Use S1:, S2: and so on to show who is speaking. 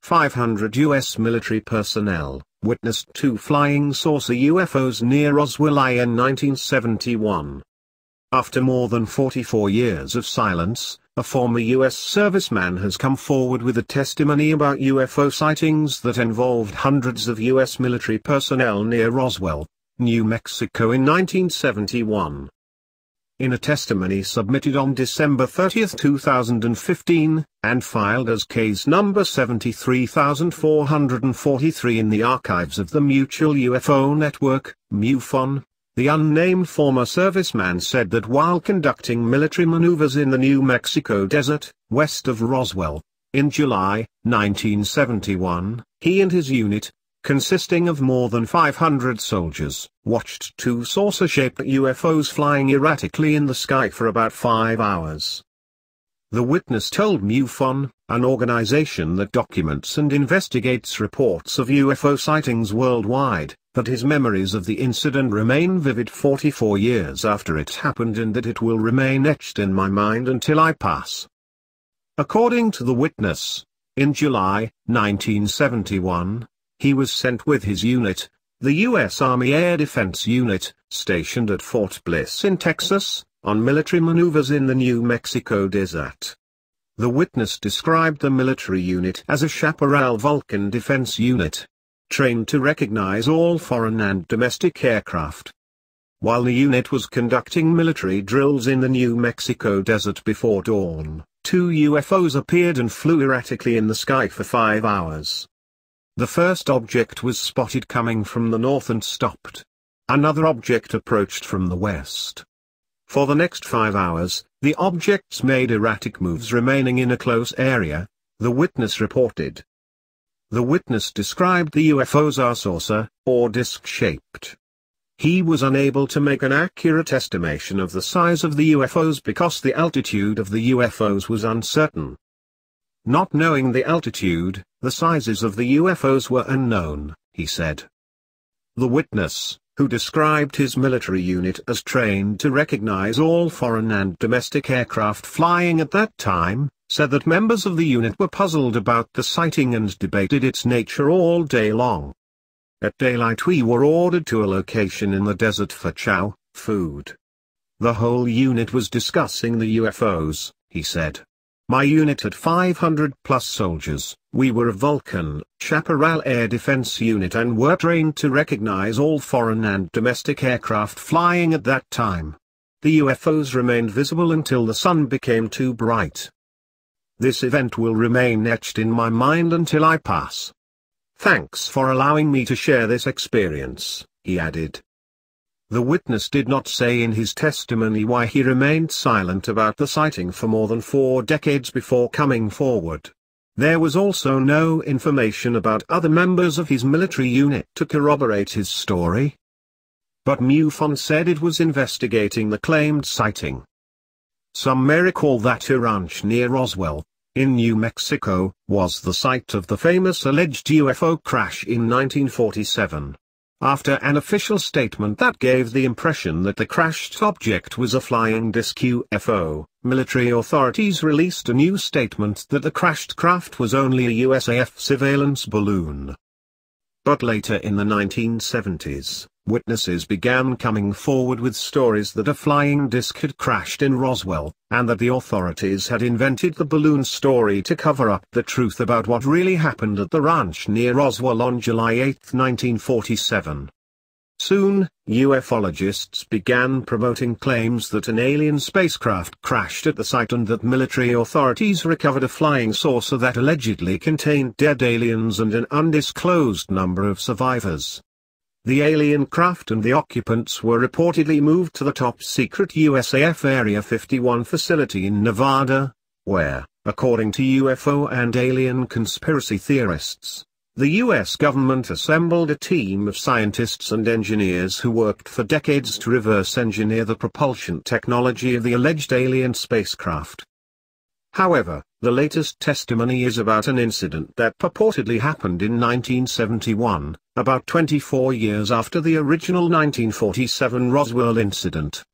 S1: 500 U.S. military personnel witnessed two flying saucer UFOs near Roswell in 1971. After more than 44 years of silence, a former U.S. serviceman has come forward with a testimony about UFO sightings that involved hundreds of U.S. military personnel near Roswell, New Mexico in 1971. In a testimony submitted on December 30, 2015, and filed as case number 73443 in the archives of the Mutual UFO Network, MUFON, the unnamed former serviceman said that while conducting military maneuvers in the New Mexico desert, west of Roswell, in July 1971, he and his unit, consisting of more than 500 soldiers, watched two saucer-shaped UFOs flying erratically in the sky for about 5 hours. The witness told MUFON, an organization that documents and investigates reports of UFO sightings worldwide, that his memories of the incident remain vivid 44 years after it happened and that it will remain etched in my mind until I pass. According to the witness, in July 1971, he was sent with his unit, the U.S. Army Air Defense Unit, stationed at Fort Bliss in Texas, on military maneuvers in the New Mexico desert. The witness described the military unit as a Chaparral Vulcan defense unit, trained to recognize all foreign and domestic aircraft. While the unit was conducting military drills in the New Mexico desert before dawn, two UFOs appeared and flew erratically in the sky for 5 hours. The first object was spotted coming from the north and stopped. Another object approached from the west. For the next 5 hours, the objects made erratic moves remaining in a close area, the witness reported. The witness described the UFOs as saucer, or disc-shaped. He was unable to make an accurate estimation of the size of the UFOs because the altitude of the UFOs was uncertain. Not knowing the altitude, the sizes of the UFOs were unknown, he said. The witness, who described his military unit as trained to recognize all foreign and domestic aircraft flying at that time, said that members of the unit were puzzled about the sighting and debated its nature all day long. At daylight we were ordered to a location in the desert for chow, food. The whole unit was discussing the UFOs, he said. My unit had 500 plus soldiers, we were a Vulcan, Chaparral Air Defense Unit and were trained to recognize all foreign and domestic aircraft flying at that time. The UFOs remained visible until the sun became too bright. This event will remain etched in my mind until I pass. Thanks for allowing me to share this experience, he added. The witness did not say in his testimony why he remained silent about the sighting for more than 4 decades before coming forward. There was also no information about other members of his military unit to corroborate his story. But MUFON said it was investigating the claimed sighting. Some may recall that a ranch near Roswell, in New Mexico, was the site of the famous alleged UFO crash in 1947. After an official statement that gave the impression that the crashed object was a flying disc UFO, military authorities released a new statement that the crashed craft was only a USAF surveillance balloon. But later in the 1970s, witnesses began coming forward with stories that a flying disc had crashed in Roswell, and that the authorities had invented the balloon story to cover up the truth about what really happened at the ranch near Roswell on July 8, 1947. Soon, ufologists began promoting claims that an alien spacecraft crashed at the site and that military authorities recovered a flying saucer that allegedly contained dead aliens and an undisclosed number of survivors. The alien craft and the occupants were reportedly moved to the top-secret USAF Area 51 facility in Nevada, where, according to UFO and alien conspiracy theorists, the U.S. government assembled a team of scientists and engineers who worked for decades to reverse engineer the propulsion technology of the alleged alien spacecraft. However, the latest testimony is about an incident that purportedly happened in 1971, about 24 years after the original 1947 Roswell incident.